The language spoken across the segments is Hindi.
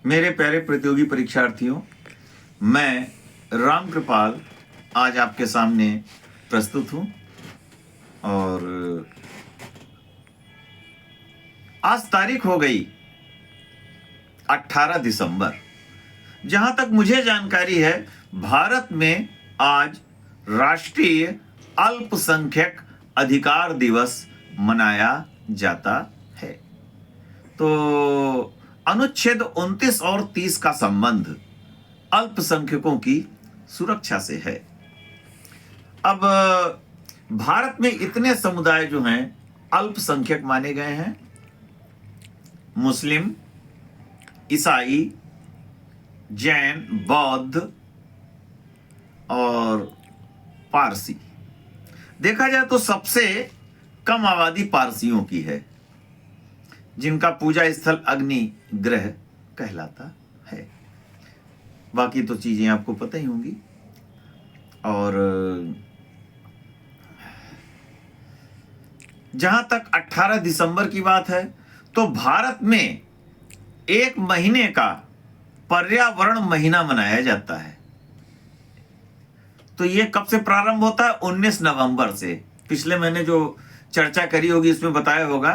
मेरे प्यारे प्रतियोगी परीक्षार्थियों, मैं राम कृपाल आज आपके सामने प्रस्तुत हूं और आज तारीख हो गई 18 दिसंबर। जहां तक मुझे जानकारी है, भारत में आज राष्ट्रीय अल्पसंख्यक अधिकार दिवस मनाया जाता है। तो अनुच्छेद 29 और 30 का संबंध अल्पसंख्यकों की सुरक्षा से है। अब भारत में इतने समुदाय जो हैं अल्पसंख्यक माने गए हैं: मुस्लिम, ईसाई, जैन, बौद्ध और पारसी। देखा जाए तो सबसे कम आबादी पारसियों की है, जिनका पूजा स्थल अग्नि ग्रह कहलाता है। बाकी तो चीजें आपको पता ही होंगी। और जहां तक 18 दिसंबर की बात है, तो भारत में एक महीने का पर्यावरण महीना मनाया जाता है। तो ये कब से प्रारंभ होता है? 19 नवंबर से। पिछले महीने जो चर्चा करी होगी इसमें बताया होगा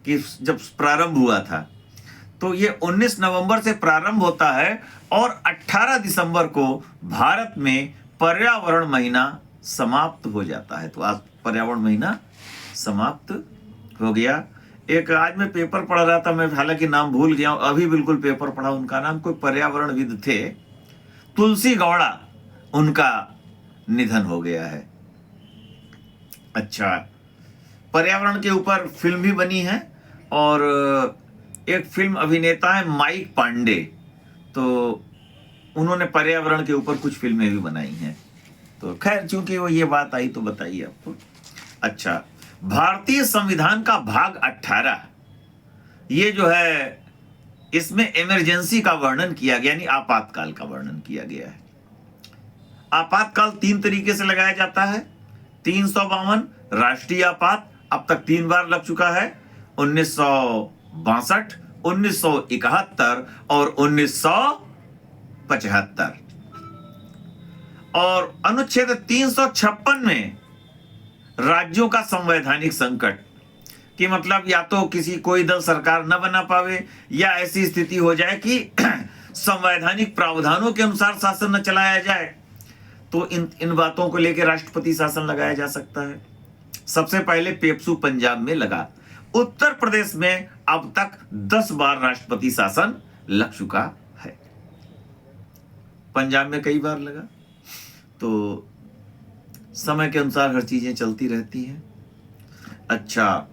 कि जब प्रारंभ हुआ था, तो ये 19 नवंबर से प्रारंभ होता है और 18 दिसंबर को भारत में पर्यावरण महीना समाप्त हो जाता है। तो आज पर्यावरण महीना समाप्त हो गया। एक आज मैं पेपर पढ़ रहा था, मैं हालांकि नाम भूल गया हूं, अभी बिल्कुल पेपर पढ़ा। उनका नाम कोई पर्यावरणविद थे, तुलसी गौड़ा, उनका निधन हो गया है। अच्छा, पर्यावरण के ऊपर फिल्म भी बनी है और एक फिल्म अभिनेता है माइक पांडे, तो उन्होंने पर्यावरण के ऊपर कुछ फिल्में भी बनाई हैं। तो खैर, चूंकि वो ये बात आई तो बताइए आपको। अच्छा, भारतीय संविधान का भाग 18, ये जो है, इसमें इमरजेंसी का वर्णन किया गया, यानी आपातकाल का वर्णन किया गया है। आपातकाल 3 तरीके से लगाया जाता है। 352 राष्ट्रीय आपात, अब तक 3 बार लग चुका है, 1962, 1971 और 1975। और अनुच्छेद 356 में राज्यों का संवैधानिक संकट, कि मतलब या तो कोई दल सरकार न बना पावे, या ऐसी स्थिति हो जाए कि संवैधानिक प्रावधानों के अनुसार शासन न चलाया जाए, तो इन बातों को लेकर राष्ट्रपति शासन लगाया जा सकता है। सबसे पहले पेप्सू पंजाब में लगा। उत्तर प्रदेश में अब तक 10 बार राष्ट्रपति शासन लग चुका है। पंजाब में कई बार लगा। तो समय के अनुसार हर चीजें चलती रहती हैं। अच्छा,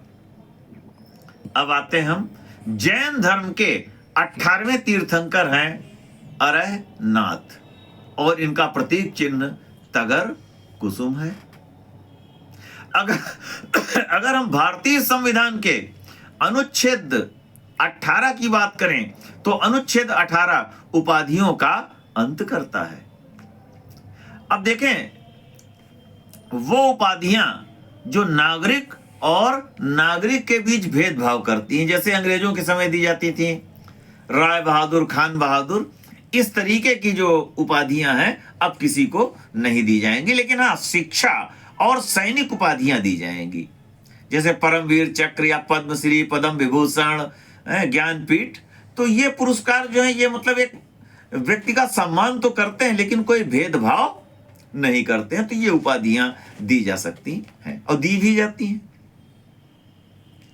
अब आते हम जैन धर्म के 18वें तीर्थंकर हैं अरहनाथ, और इनका प्रतीक चिन्ह तगर कुसुम है। अगर हम भारतीय संविधान के अनुच्छेद 18 की बात करें, तो अनुच्छेद 18 उपाधियों का अंत करता है। अब देखें, वो उपाधियां जो नागरिक और नागरिक के बीच भेदभाव करती हैं, जैसे अंग्रेजों के समय दी जाती थी, राय बहादुर, खान बहादुर, इस तरीके की जो उपाधियां हैं अब किसी को नहीं दी जाएंगी। लेकिन हाँ, शिक्षा और सैनिक उपाधियां दी जाएंगी, जैसे परमवीर चक्र या पद्मश्री, पद्म विभूषण, ज्ञानपीठ। तो ये पुरस्कार जो है, ये मतलब एक व्यक्ति का सम्मान तो करते हैं, लेकिन कोई भेदभाव नहीं करते हैं। तो ये उपाधियां दी जा सकती हैं और दी भी जाती हैं।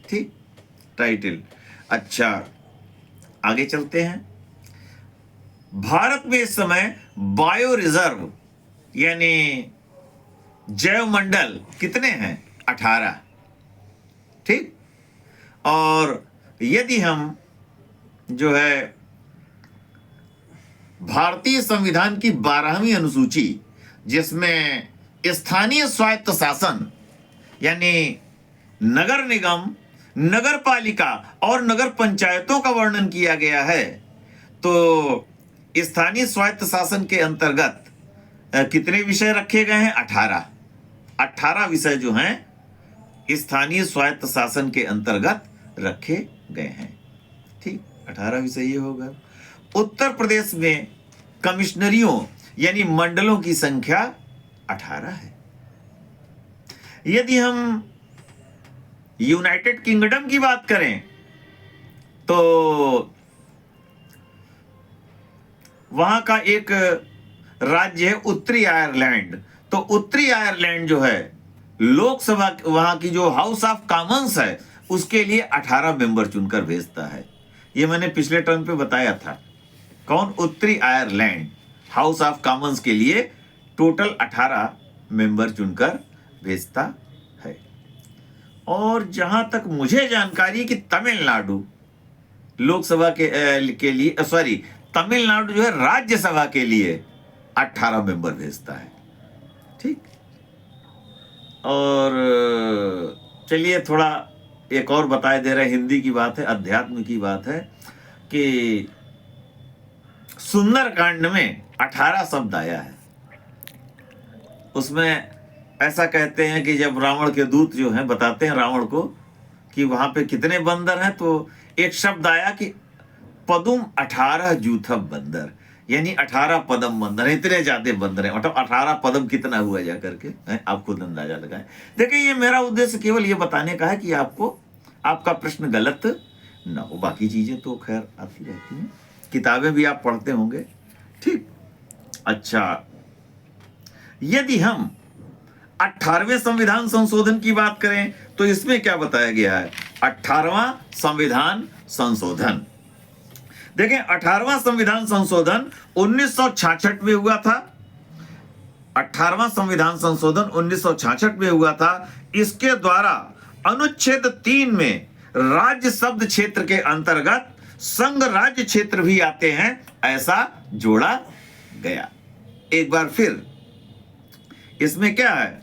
ठीक, टाइटल। अच्छा, आगे चलते हैं। भारत में इस समय बायो रिजर्व यानी जैव मंडल कितने हैं? 18। ठीक, और यदि हम जो है भारतीय संविधान की 12वीं अनुसूची, जिसमें स्थानीय स्वायत्त शासन यानी नगर निगम, नगर पालिका और नगर पंचायतों का वर्णन किया गया है, तो स्थानीय स्वायत्त शासन के अंतर्गत कितने विषय रखे गए हैं? 18 विषय जो हैं स्थानीय स्वायत्त शासन के अंतर्गत रखे गए हैं। ठीक, 18 विषय ये होगा। उत्तर प्रदेश में कमिश्नरियों यानी मंडलों की संख्या 18 है। यदि हम यूनाइटेड किंगडम की बात करें तो वहां का एक राज्य है उत्तरी आयरलैंड। तो उत्तरी आयरलैंड जो है लोकसभा, वहां की जो हाउस ऑफ कॉमन्स है उसके लिए 18 मेंबर चुनकर भेजता है। ये मैंने पिछले टर्म पे बताया था। कौन? उत्तरी आयरलैंड हाउस ऑफ कॉमन्स के लिए टोटल 18 मेंबर चुनकर भेजता है। और जहां तक मुझे जानकारी कि तमिलनाडु लोकसभा के लिए सॉरी तमिलनाडु जो है राज्यसभा के लिए 18 मेंबर भेजता है। ठीक। और चलिए थोड़ा एक और बताए दे रहे, हिंदी की बात है, अध्यात्म की बात है कि सुंदरकांड में 18 शब्द आया है। उसमें ऐसा कहते हैं कि जब रावण के दूत जो हैं बताते हैं रावण को कि वहां पे कितने बंदर हैं, तो एक शब्द आया कि पदुम 18 जूथब बंदर, यानी 18 पदम बंदर, इतने ज्यादा बंदर हैं। मतलब 18 पदम कितना हुआ जा करके आप खुद अंदाजा लगाएं। देखिए ये मेरा उद्देश्य केवल ये बताने का है कि आपको आपका प्रश्न गलत ना हो। बाकी चीजें तो खैर आती रहती हैं, किताबें भी आप पढ़ते होंगे। ठीक। अच्छा, यदि हम 18वें संविधान संशोधन की बात करें तो इसमें क्या बताया गया है? 18वां संविधान संशोधन। देखें 18वां संविधान संशोधन 1966 में हुआ था। 18वां संविधान संशोधन 1966 में हुआ था। इसके द्वारा अनुच्छेद 3 में राज्य शब्द क्षेत्र के अंतर्गत संघ राज्य क्षेत्र भी आते हैं, ऐसा जोड़ा गया। एक बार फिर इसमें क्या है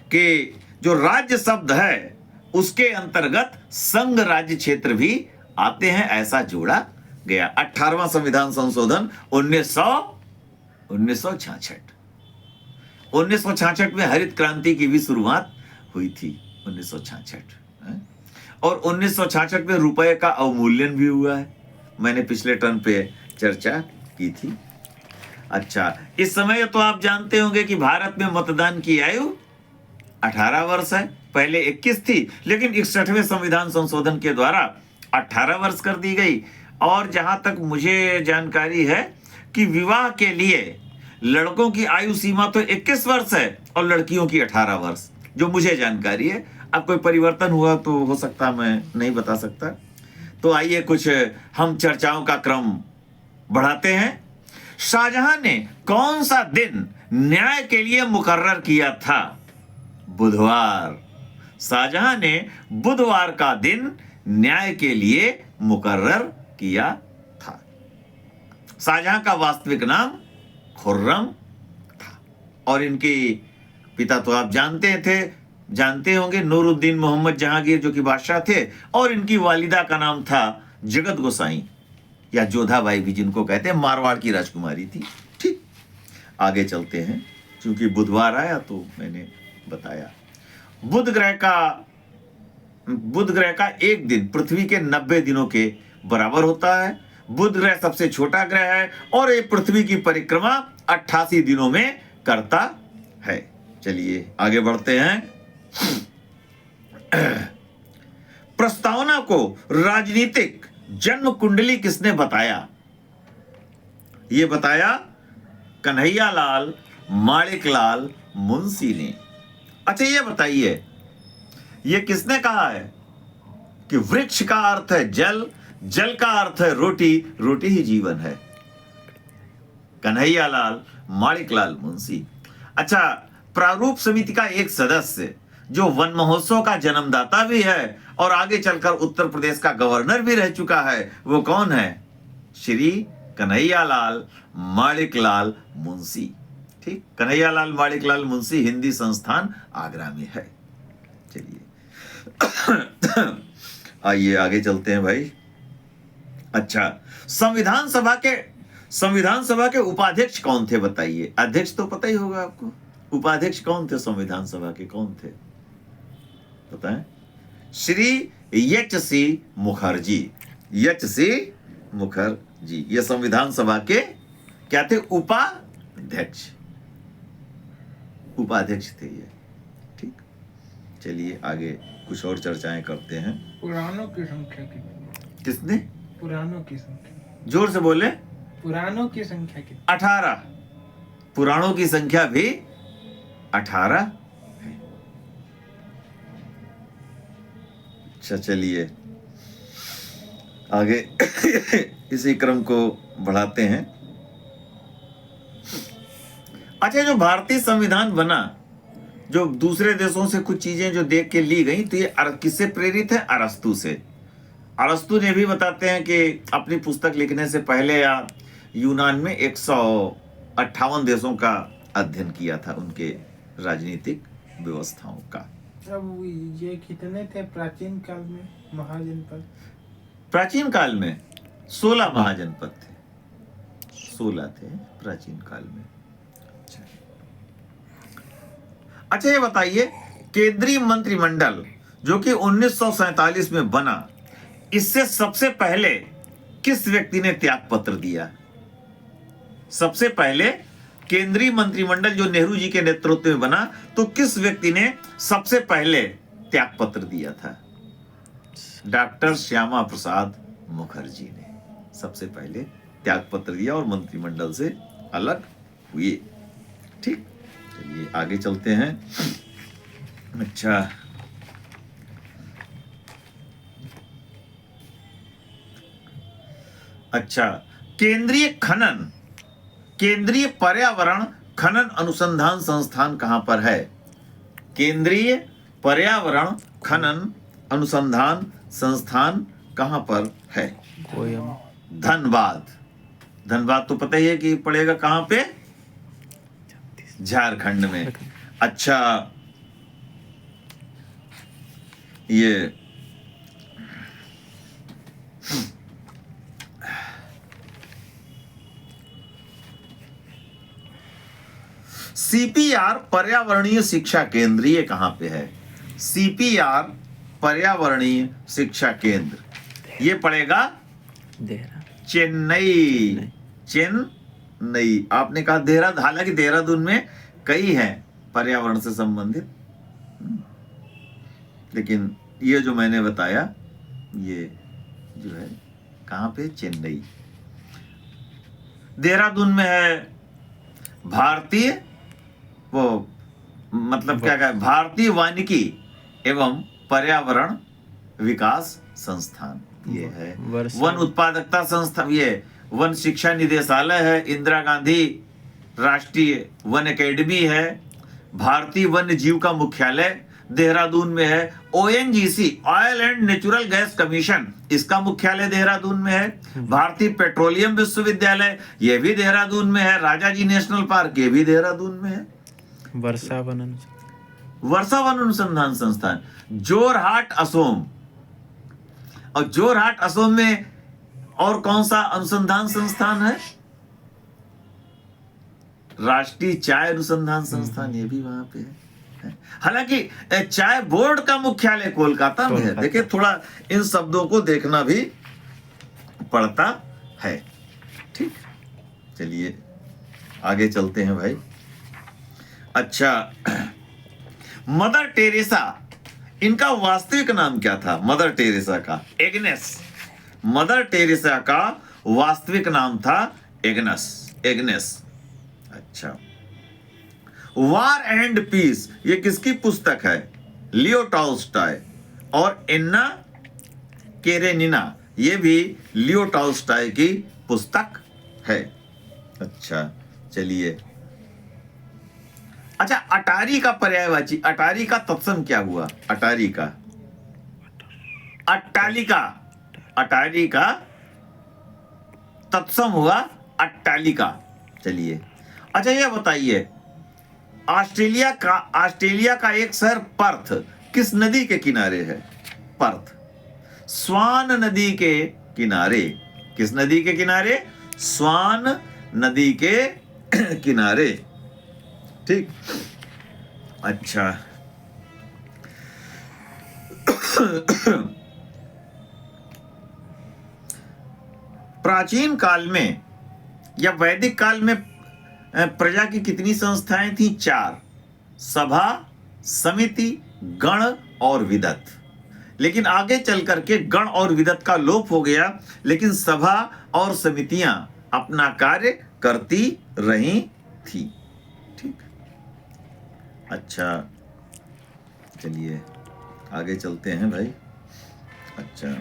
कि जो राज्य शब्द है उसके अंतर्गत संघ राज्य क्षेत्र भी आते हैं, ऐसा जोड़ा गया। 18वां संविधान संशोधन 1966। 1966 में हरित क्रांति की भी शुरुआत हुई थी 1966। और 1966 में रुपए का अवमूल्यन भी हुआ है, मैंने पिछले टर्म पे चर्चा की थी। अच्छा, इस समय तो आप जानते होंगे कि भारत में मतदान की आयु 18 वर्ष है। पहले 21 थी, लेकिन 61वें संविधान संशोधन के द्वारा 18 वर्ष कर दी गई। और जहां तक मुझे जानकारी है कि विवाह के लिए लड़कों की आयु सीमा तो 21 वर्ष है और लड़कियों की 18 वर्ष, जो मुझे जानकारी है। अब कोई परिवर्तन हुआ तो हो सकता, मैं नहीं बता सकता। तो आइए कुछ हम चर्चाओं का क्रम बढ़ाते हैं। शाहजहां ने कौन सा दिन न्याय के लिए मुकर्रर किया था? बुधवार। शाहजहां ने बुधवार का दिन न्याय के लिए मुकर्रर किया था। शाहजहां का वास्तविक नाम खुर्रम था और इनके पिता तो आप जानते होंगे नूरुद्दीन मोहम्मद जहांगीर, जो कि बादशाह थे। और इनकी वालिदा का नाम था जगत गोसाई या जोधाबाई भी जिनको कहते हैं, मारवाड़ की राजकुमारी थी। ठीक, आगे चलते हैं। क्योंकि बुधवार आया तो मैंने बताया। बुध ग्रह का एक दिन पृथ्वी के 90 दिनों के बराबर होता है। बुध ग्रह सबसे छोटा ग्रह है और ये पृथ्वी की परिक्रमा 88 दिनों में करता है। चलिए आगे बढ़ते हैं। प्रस्तावना को राजनीतिक जन्म कुंडली किसने बताया? ये बताया कन्हैयालाल माणिकलाल मुंशी ने। अच्छा ये बताइए, ये किसने कहा है कि वृक्ष का अर्थ है जल, जल का अर्थ है रोटी, रोटी ही जीवन है? कन्हैयालाल माणिकलाल मुंशी। अच्छा, प्रारूप समिति का एक सदस्य जो वन महोत्सव का जन्मदाता भी है और आगे चलकर उत्तर प्रदेश का गवर्नर भी रह चुका है, वो कौन है? श्री कन्हैयालाल माणिकलाल मुंशी। ठीक, कन्हैयालाल माणिकलाल मुंशी हिंदी संस्थान आगरा में है। चलिए आइए आगे चलते हैं भाई। अच्छा, संविधान सभा के उपाध्यक्ष कौन थे बताइए? अध्यक्ष तो पता ही होगा आपको, उपाध्यक्ष कौन थे संविधान सभा के? कौन थे बताएं? Shri H C Mukherjee. H C Mukherjee. जी, ये संविधान सभा के क्या थे? उपाध्यक्ष, उपाध्यक्ष थे ये। ठीक, चलिए आगे कुछ और चर्चाएं करते हैं। पुराणों की संख्या कितनी? किसने? पुराणों की संख्या। जोर से बोले। पुराणों की संख्या कितनी? 18। पुराणों की संख्या भी 18 है। अच्छा, चलिए आगे इसी क्रम को बढ़ाते हैं। अच्छा, जो भारतीय संविधान बना, जो दूसरे देशों से कुछ चीजें जो देख के ली गई, तो ये किससे प्रेरित है? अरस्तु से। अरस्तु ने भी बताते हैं कि अपनी पुस्तक लिखने से पहले या यूनान में 158 देशों का अध्ययन किया था, उनके राजनीतिक व्यवस्थाओं का। अब ये कितने थे प्राचीन काल में महाजनपद? प्राचीन काल में 16 महाजनपद थे, 16 थे प्राचीन काल में। अच्छा, ये बताइए, केंद्रीय मंत्रिमंडल जो कि 1947 में बना, इससे सबसे पहले किस व्यक्ति ने त्याग पत्र दिया? सबसे पहले केंद्रीय मंत्रिमंडल जो नेहरू जी के नेतृत्व में बना, तो किस व्यक्ति ने सबसे पहले त्याग पत्र दिया था? डॉक्टर श्यामा प्रसाद मुखर्जी ने सबसे पहले त्याग पत्र दिया और मंत्रिमंडल से अलग हुए। ठीक, चलिए आगे चलते हैं। अच्छा, केंद्रीय पर्यावरण खनन अनुसंधान संस्थान कहां पर है? केंद्रीय पर्यावरण खनन अनुसंधान संस्थान कहां पर है? धनबाद। धनबाद तो पता ही है कि पड़ेगा कहां पे? झारखंड में। अच्छा, ये सीपीआर पर्यावरणीय शिक्षा केंद्र ये कहां पे है? सीपीआर पर्यावरणीय शिक्षा केंद्र ये पड़ेगा चेन्नई। चेन्नई। आपने कहा देहरादून, हालांकि देहरादून में कई हैं पर्यावरण से संबंधित, लेकिन ये जो मैंने बताया ये जो है कहां पे? चेन्नई। देहरादून में है भारतीय भारतीय वानिकी एवं पर्यावरण विकास संस्थान ये है। वन उत्पादकता संस्थान, ये वन शिक्षा निदेशालय है। इंदिरा गांधी राष्ट्रीय वन एकेडमी है। भारतीय वन्य जीव का मुख्यालय देहरादून में है। ONGC, oil and natural gas commission, इसका मुख्यालय देहरादून में है। भारतीय पेट्रोलियम विश्वविद्यालय ये भी देहरादून में है। राजाजी नेशनल पार्क ये भी देहरादून में है। वर्षा वन अनुसंधान संस्थान जोरहाट असोम। और जोरहाट असोम में और कौन सा अनुसंधान संस्थान है? राष्ट्रीय चाय अनुसंधान संस्थान, ये भी वहां पे है। हालांकि चाय बोर्ड का मुख्यालय कोलकाता में है। देखिए, थोड़ा इन शब्दों को देखना भी पड़ता है। ठीक, चलिए आगे चलते हैं भाई। अच्छा, मदर टेरेसा, इनका वास्तविक नाम क्या था? मदर टेरेसा का एग्नेस। मदर टेरेसा का वास्तविक नाम था एग्नेस। अच्छा, वार एंड पीस ये किसकी पुस्तक है? Leo Tolstoy. और एन्ना केरेनिना ये भी लियो टॉल्स्टॉय की पुस्तक है। अच्छा, चलिए। अच्छा, अटारी का पर्यायवाची, अटारी का तत्सम क्या हुआ? अटारी का अट्टालिका। अटारी का तत्सम हुआ अट्टालिका। चलिए, अच्छा ये बताइए, ऑस्ट्रेलिया का एक शहर पर्थ किस नदी के किनारे है? पर्थ स्वान नदी के किनारे। किस नदी के किनारे? स्वान नदी के किनारे। ठीक, अच्छा। प्राचीन काल में या वैदिक काल में प्रजा की कितनी संस्थाएं थी? 4। सभा, समिति, गण और विदत। लेकिन आगे चल करके गण और विदत का लोप हो गया, लेकिन सभा और समितियां अपना कार्य करती रही थी। ठीक, अच्छा चलिए आगे चलते हैं भाई। अच्छा,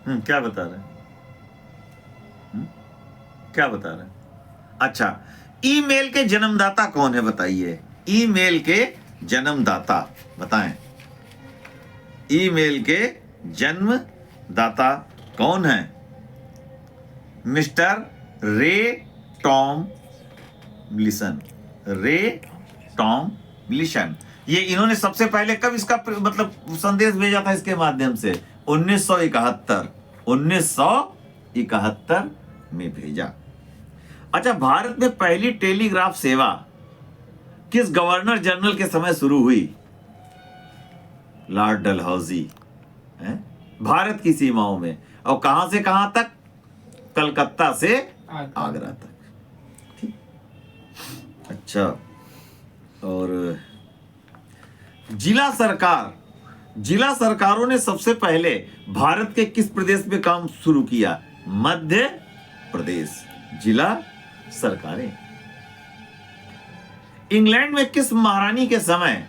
क्या बता रहे हैं? क्या बता रहे हैं? अच्छा, ईमेल के जन्मदाता कौन है बताइए? ईमेल के जन्मदाता बताएं। ईमेल के जन्मदाता कौन है? मिस्टर रे टॉमलिंसन। रे टॉमलिंसन। ये इन्होंने सबसे पहले कब इसका मतलब संदेश भेजा था इसके माध्यम से? 1971 में भेजा। अच्छा, भारत में पहली टेलीग्राफ सेवा किस गवर्नर जनरल के समय शुरू हुई? लॉर्ड डलहौजी। भारत की सीमाओं में, और कहां से कहां तक? कलकत्ता से आगरा तक। ठीक, अच्छा, और जिला सरकारों ने सबसे पहले भारत के किस प्रदेश में काम शुरू किया? मध्य प्रदेश। जिला सरकारें। इंग्लैंड में किस महारानी के समय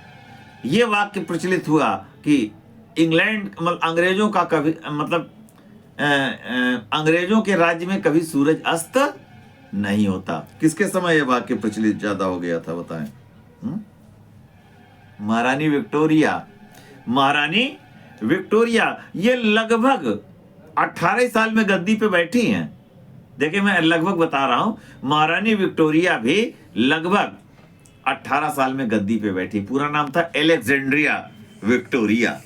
यह वाक्य प्रचलित हुआ कि इंग्लैंड मतलब अंग्रेजों का कभी मतलब अंग्रेजों के राज्य में कभी सूरज अस्त नहीं होता? किसके समय यह वाक्य प्रचलित ज्यादा हो गया था बताएं? महारानी विक्टोरिया। महारानी विक्टोरिया ये लगभग 18 साल में गद्दी पे बैठी हैं। देखिए, मैं लगभग बता रहा हूं, महारानी विक्टोरिया भी लगभग 18 साल में गद्दी पे बैठी। पूरा नाम था एलेक्जेंड्रिया विक्टोरिया।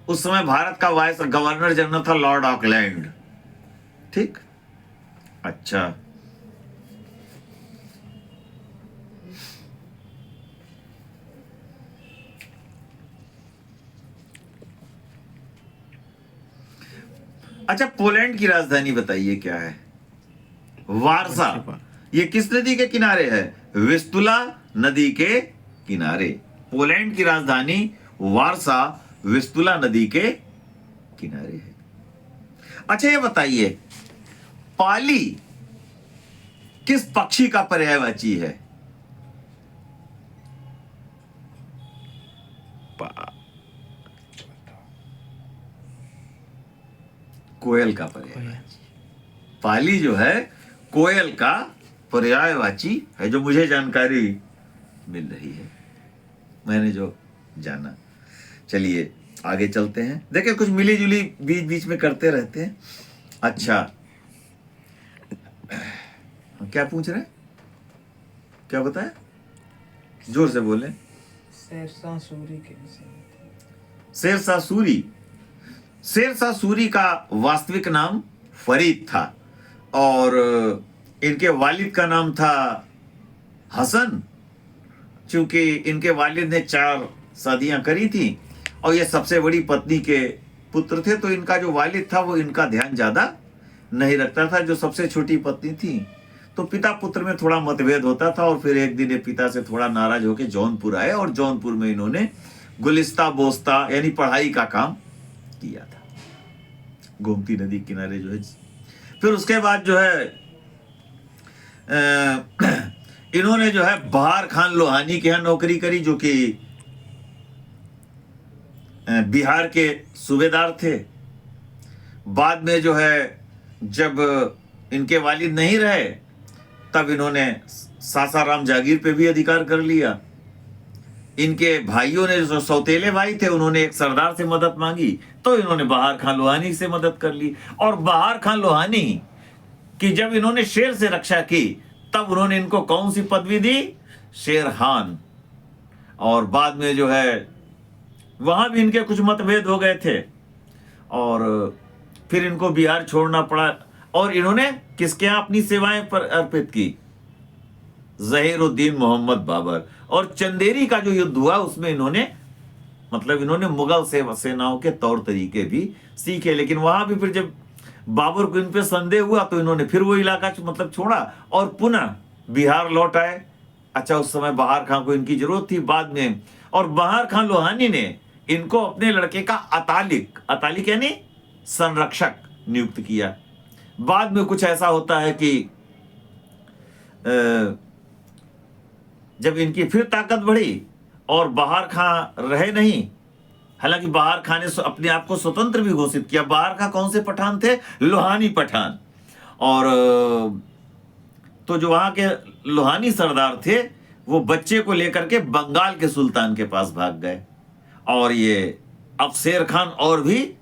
उस समय भारत का वाइस गवर्नर जनरल था लॉर्ड ऑकलैंड। ठीक, अच्छा, अच्छा, पोलैंड की राजधानी बताइए क्या है? वार्सा। ये किस नदी के किनारे है? विस्तुला नदी के किनारे। पोलैंड की राजधानी वार्सा विस्तुला नदी के किनारे है। अच्छा, ये बताइए पाली किस पक्षी का पर्यायवाची है? कोयल का पर्यायवाची। पाली जो है कोयल का पर्यायवाची है, जो मुझे जानकारी मिल रही है, मैंने जो जाना। चलिए आगे चलते हैं। देखिए, कुछ मिली जुली बीच बीच में करते रहते हैं। अच्छा, क्या पूछ रहे हैं? क्या बताया? जोर से बोले। शेरशाह सूरी के विषय में। शेरशाह सूरी। शेरशाह सूरी का वास्तविक नाम फरीद था, और इनके वालिद का नाम था हसन। चूंकि इनके वालिद ने 4 शादियां करी थी और ये सबसे बड़ी पत्नी के पुत्र थे, तो इनका जो वालिद था वो इनका ध्यान ज्यादा नहीं रखता था। जो सबसे छोटी पत्नी थी, तो पिता पुत्र में थोड़ा मतभेद होता था, और फिर एक दिन ये पिता से थोड़ा नाराज होकर जौनपुर आए, और जौनपुर में इन्होंने गुलिस्ता बोस्ता यानी पढ़ाई का काम किया था, गोमती नदी किनारे जो है। फिर उसके बाद जो है इन्होंने जो है बहार खान लोहानी के यहाँ नौकरी करी, जो कि बिहार के सूबेदार थे। बाद में जो है जब इनके वालिद नहीं रहे, तब इन्होंने सासाराम जागीर पे भी अधिकार कर लिया। इनके भाइयों ने, जो सौतेले भाई थे, उन्होंने एक सरदार से मदद मांगी, तो इन्होंने बहार खान लोहानी से मदद कर ली। और बहार खान लोहानी कि जब इन्होंने शेर से रक्षा की, तब उन्होंने इनको कौन सी पदवी दी? शेर खान। और बाद में जो है वहां भी इनके कुछ मतभेद हो गए थे, और फिर इनको बिहार छोड़ना पड़ा। और इन्होंने किसके यहाँ अपनी सेवाएं पर अर्पित की? जहीरुद्दीन मोहम्मद बाबर। और चंदेरी का जो युद्ध हुआ उसमें इन्होंने मुगल सेनाओं के तौर तरीके भी सीखे। लेकिन वहां भी फिर जब बाबर को इन पे संदेह हुआ तो इन्होंने फिर वो इलाका छोड़ा और पुनः बिहार लौट आए। अच्छा, उस समय बहार खां को इनकी जरूरत थी बाद में, और बहार खां लोहानी ने इनको अपने लड़के का अतालिक यानी संरक्षक नियुक्त किया। बाद में कुछ ऐसा होता है कि जब इनकी फिर ताकत बढ़ी और बहार खां रहे नहीं, हालांकि बहार खां ने अपने आप को स्वतंत्र भी घोषित किया। बहार खां कौन से पठान थे? लोहानी पठान। और तो जो वहां के लोहानी सरदार थे वो बच्चे को लेकर के बंगाल के सुल्तान के पास भाग गए, और ये अफसेर खान और भी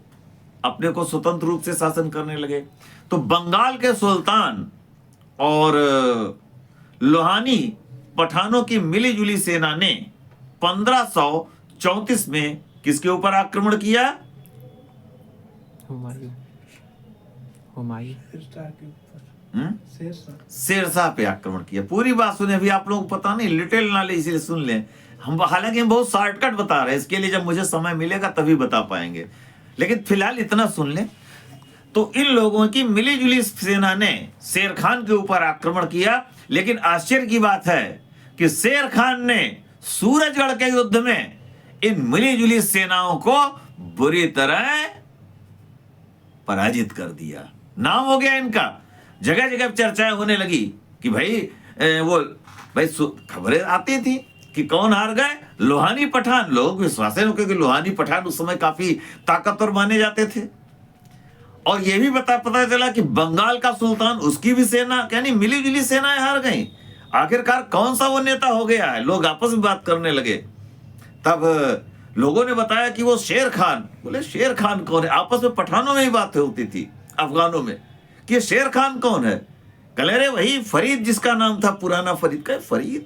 अपने को स्वतंत्र रूप से शासन करने लगे। तो बंगाल के सुल्तान और लोहानी पठानों की मिलीजुली सेना ने 1534 में किसके ऊपर आक्रमण किया? शेरशाह के ऊपर। शेरशाह पे आक्रमण किया। पूरी बात सुने, अभी आप लोगों को पता नहीं, लिटिल नॉलेज इसलिए सुन लें। हालांकि हम बहुत शॉर्टकट बता रहे हैं, इसके लिए जब मुझे समय मिलेगा तभी बता पाएंगे, लेकिन फिलहाल इतना सुन लें। तो इन लोगों की मिलीजुली सेना ने शेर खान के ऊपर आक्रमण किया। लेकिन आश्चर्य की बात है कि शेर खान ने सूरजगढ़ के युद्ध में इन मिलीजुली सेनाओं को बुरी तरह पराजित कर दिया। नाम हो गया इनका, जगह जगह चर्चाएं होने लगी कि भाई खबरें आती थी कि कौन हार गए? लोहानी पठान। लोग विश्वास है क्योंकि लोहानी पठान उस समय काफी ताकतवर माने जाते थे। और यह भी पता चला कि बंगाल का सुल्तान, उसकी भी सेना यानी मिलीजुली सेनाएं हार गई। आखिरकार कौन सा वो नेता हो गया है? लोग आपस में बात करने लगे। तब लोगों ने बताया कि वो शेर खान। बोले शेर खान कौन है? आपस में पठानों में ही बात होती थी, अफगानों में, कि शेर खान कौन है? कह रहे वही फरीद, जिसका नाम था पुराना फरीद। का फरीद,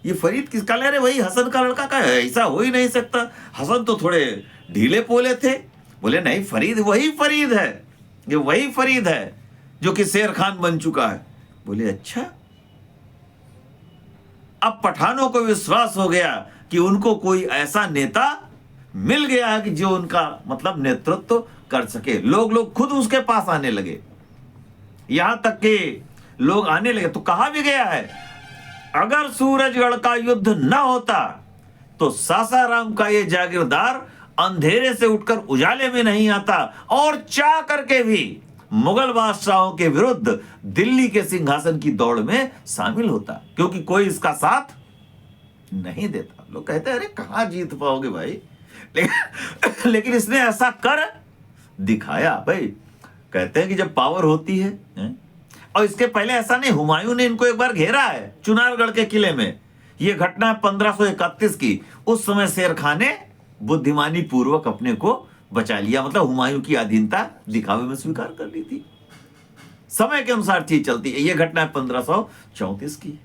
ये फरीद किसका? कह रहे वही हसन का लड़का का है। ऐसा हो ही नहीं सकता, हसन तो थोड़े ढीले पोले थे। बोले नहीं, फरीद वही फरीद है, ये वही फरीद है जो कि शेर खान बन चुका है। बोले अच्छा। अब पठानों को विश्वास हो गया कि उनको कोई ऐसा नेता मिल गया है कि जो उनका नेतृत्व कर सके। लोग खुद उसके पास आने लगे, यहां तक कि लोग आने लगे। तो कहा भी गया है, अगर सूरजगढ़ का युद्ध न होता तो सासाराम का ये जागीरदार अंधेरे से उठकर उजाले में नहीं आता और चाह करके भी मुगल बादशाहों के विरुद्ध दिल्ली के सिंहासन की दौड़ में शामिल होता, क्योंकि कोई इसका साथ नहीं देता। लोग कहते हैं अरे कहां जीत पाओगे भाई, लेकिन इसने ऐसा कर दिखाया। भाई कहते हैं कि जब पावर होती है, और इसके पहले ऐसा नहीं, हुमायूं ने इनको एक बार घेरा है चुनारगढ़ के किले में। यह घटना है 1531 की। उस समय शेर खान ने बुद्धिमानी पूर्वक अपने को बचा लिया, हुमायूं की अधीनता दिखावे में स्वीकार कर ली थी। समय के अनुसार चीज चलती है। यह घटना है 1534 की,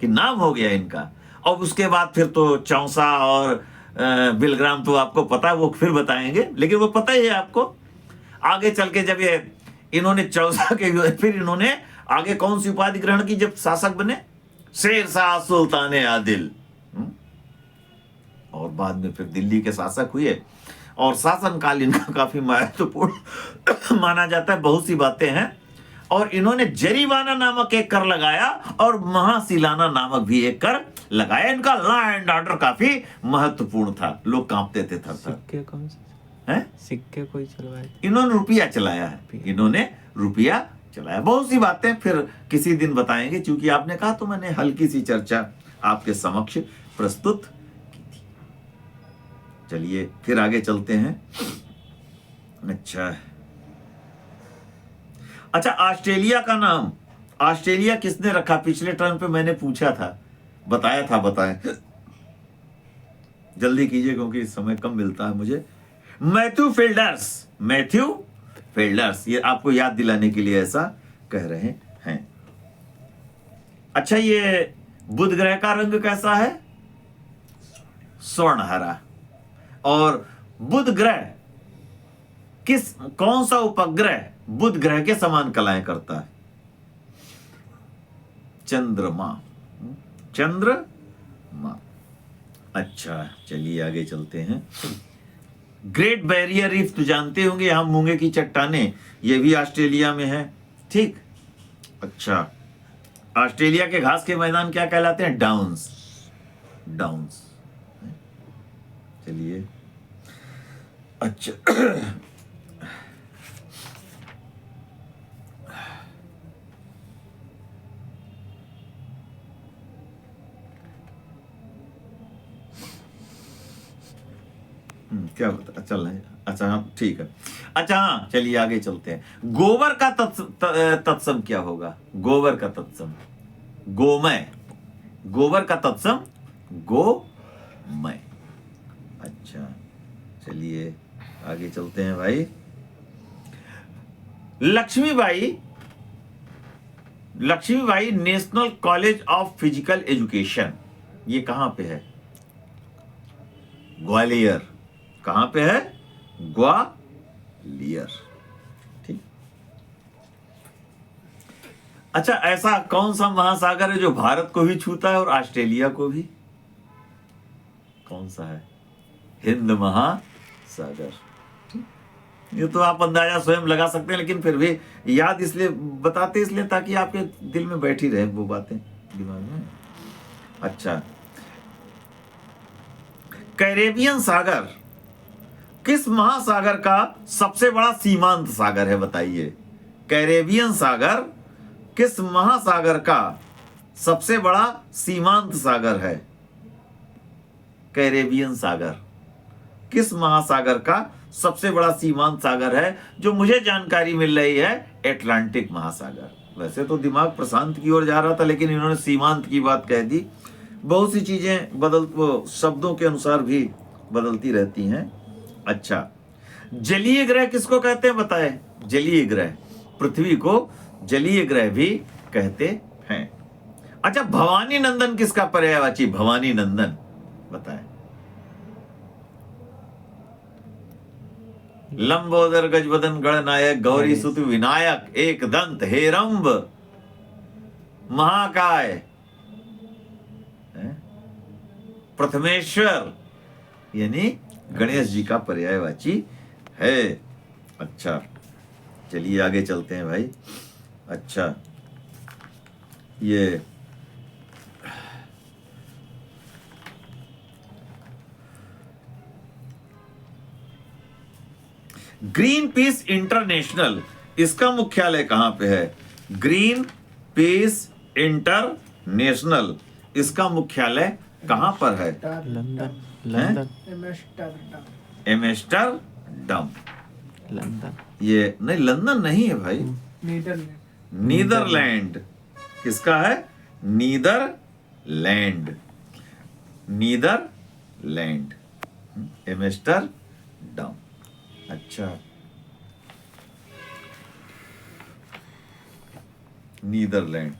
कि नाम हो गया इनका। और उसके बाद फिर तो चौसा और बिलग्राम तो आपको पता है, वो फिर बताएंगे, लेकिन वो पता ही है आपको। आगे चल के जब ये इन्होंने चौसा के, फिर इन्होंने आगे कौन सी उपाधि ग्रहण की जब शासक बने? शेरशाह सुल्तान आदिल। और बाद में फिर दिल्ली के शासक हुए, और शासनकाल इनका काफी महत्वपूर्ण माना जाता है। बहुत सी बातें हैं। और इन्होंने जरीवाना नामक एक कर लगाया और महासिलाना नामक भी एक कर लगाया। इनका लॉ एंड ऑर्डर काफी महत्वपूर्ण था, लोग कांपते थे थर थर। सिक्के कौन से हैं? सिक्के कोई चलवाए? इन्होंने रुपया चलाया है, इन्होंने रुपया चलाया। बहुत सी बातें फिर किसी दिन बताएंगे, क्योंकि आपने कहा तो मैंने हल्की सी चर्चा आपके समक्ष प्रस्तुत की थी। चलिए फिर आगे चलते हैं। अच्छा, ऑस्ट्रेलिया का नाम ऑस्ट्रेलिया किसने रखा? पिछले टर्म पे मैंने पूछा था, बताया था, बताएं जल्दी कीजिए क्योंकि समय कम मिलता है मुझे। मैथ्यू फिल्डर्स, ये आपको याद दिलाने के लिए ऐसा कह रहे हैं। अच्छा, ये बुध ग्रह का रंग कैसा है? स्वर्ण हरा। और बुध ग्रह कौन सा उपग्रह बुध ग्रह के समान कलाएं करता है? चंद्रमा, चंद्रमा। अच्छा चलिए आगे चलते हैं। ग्रेट बैरियर रीफ तो जानते होंगे, यहां मूंगे की चट्टानें, ये भी ऑस्ट्रेलिया में है। ठीक, अच्छा ऑस्ट्रेलिया के घास के मैदान क्या कहलाते हैं? Downs, downs. चलिए अच्छा क्या बता चल रहा है? अच्छा हाँ ठीक है। अच्छा हाँ चलिए आगे चलते हैं। गोबर का तत्सम क्या होगा? गोबर का तत्सम गोमय, गोबर का तत्सम गोमय। अच्छा चलिए आगे चलते हैं भाई। Lakshmibai, Lakshmibai National College of Physical Education, ये कहां पे है? ग्वालियर। कहां पे है? ग्वालियर। ठीक। अच्छा ऐसा कौन सा महासागर है जो भारत को भी छूता है और ऑस्ट्रेलिया को भी? कौन सा है? हिंद महासागर। ये तो आप अंदाजा स्वयं लगा सकते हैं, लेकिन फिर भी याद इसलिए बताते इसलिए ताकि आपके दिल में बैठी रहे वो बातें दिमाग में। अच्छा कैरेबियन सागर किस महासागर का सबसे बड़ा सीमांत सागर है? बताइए। कैरेबियन सागर किस महासागर का सबसे बड़ा सीमांत सागर है? कैरेबियन सागर किस महासागर का सबसे बड़ा सीमांत सागर है? जो मुझे जानकारी मिल रही है अटलांटिक महासागर। वैसे तो दिमाग प्रशांत की ओर जा रहा था, लेकिन इन्होंने सीमांत की बात कह दी। बहुत सी चीजें वो शब्दों के अनुसार भी बदलती रहती हैं। अच्छा जलीय ग्रह किसको कहते हैं? बताएं। जलीय ग्रह, पृथ्वी को जलीय ग्रह भी कहते हैं। अच्छा भवानी नंदन किसका पर्यायवाची? भवानी नंदन बताएं। लंबोदर गजबदन गणनायक गौरी सुत विनायक एक दंत हेरंब महाकाय प्रथमेश्वर, यानी गणेश जी का पर्यायवाची है। अच्छा चलिए आगे चलते हैं भाई। अच्छा ये ग्रीन पीस इंटरनेशनल, इसका मुख्यालय कहां पे है? ग्रीन पीस इंटरनेशनल, इसका मुख्यालय कहां पर है? London, London, Amsterdam. लंदन। ये नहीं, लंदन नहीं है भाई, नीदरलैंड। नीदरलैंड। किसका है? Netherland, Netherland, Amsterdam. अच्छा नीदरलैंड,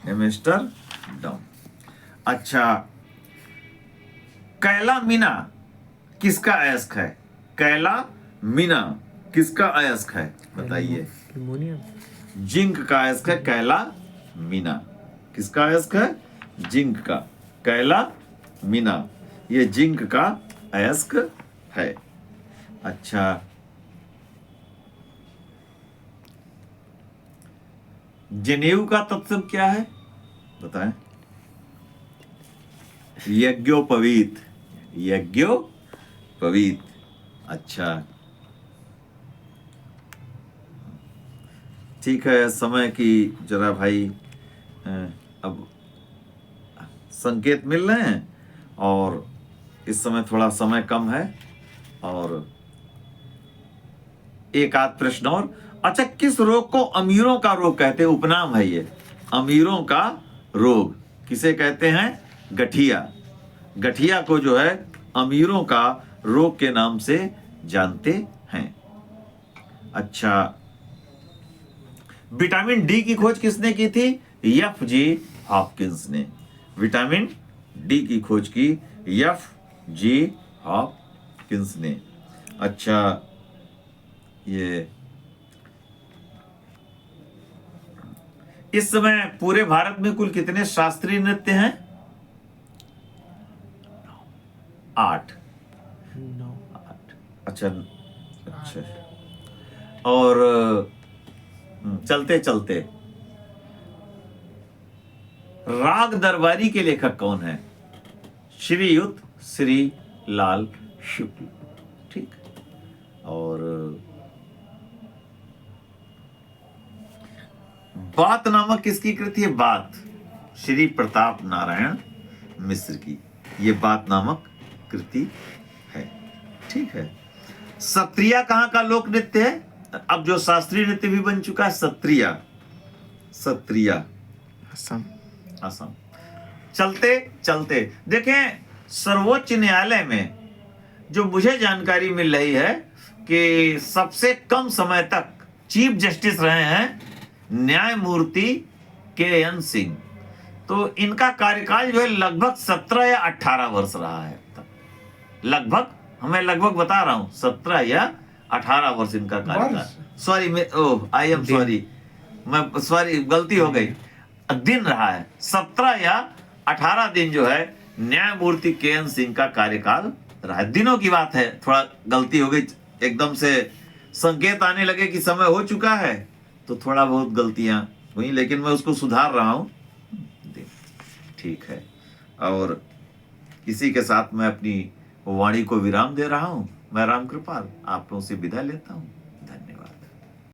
एम्स्टरडम। अच्छा कैला मीना किसका अयस्क है? कैला मीना किसका अयस्क है? बताइए। एल्युमिनियम। जिंक का अयस्क है कैला मीना। किसका अयस्क है? जिंक का। कैला मीना ये जिंक का अयस्क है। अच्छा जनेऊ का तत्सम क्या है? बताएं। यज्ञोपवीत, यज्ञोपवीत। अच्छा ठीक है, समय की जरा भाई अब संकेत मिल रहे हैं और इस समय थोड़ा समय कम है और एक आध प्रश्न और। अच्छा किस रोग को अमीरों का रोग कहते हैं? उपनाम है ये, अमीरों का रोग किसे कहते हैं? गठिया। गठिया को जो है अमीरों का रोग के नाम से जानते हैं। अच्छा विटामिन डी की खोज किसने की थी? एफ.जी. हॉपकिंस ने। विटामिन डी की खोज की एफ.जी. हॉपकिंस ने। अच्छा ये इस समय पूरे भारत में कुल कितने शास्त्रीय नृत्य हैं? 8। 8। अच्छा अच्छा। और चलते चलते राग दरबारी के लेखक कौन है? श्रीयुत श्री लाल शुक्ल। ठीक। और बात नामक किसकी कृति है? बात श्री प्रताप नारायण मिश्र की ये बात नामक कृति है। ठीक है। सत्रिया कहां का लोक नृत्य है? अब जो शास्त्रीय नृत्य भी बन चुका है सत्रिया। सत्रिया असम। असम। चलते चलते देखें, सर्वोच्च न्यायालय में जो मुझे जानकारी मिल रही है कि सबसे कम समय तक चीफ जस्टिस रहे हैं न्यायमूर्ति के.एन. सिंह। तो इनका कार्यकाल जो है लगभग 17 या 18 वर्ष रहा है तक। लगभग बता रहा हूं 17 या 18 वर्ष इनका कार्यकाल। सॉरी, आई एम सॉरी, गलती हो गई। दिन रहा है 17 या 18 दिन जो है न्यायमूर्ति के.एन. सिंह का कार्यकाल रहा है। दिनों की बात है, थोड़ा गलती हो गई, एकदम से संकेत आने लगे कि समय हो चुका है तो थोड़ा बहुत गलतियां हुई, लेकिन मैं उसको सुधार रहा हूं। ठीक है। और इसी के साथ मैं अपनी वाणी को विराम दे रहा हूं। मैं राम कृपाल आप लोगों से विदा लेता हूं।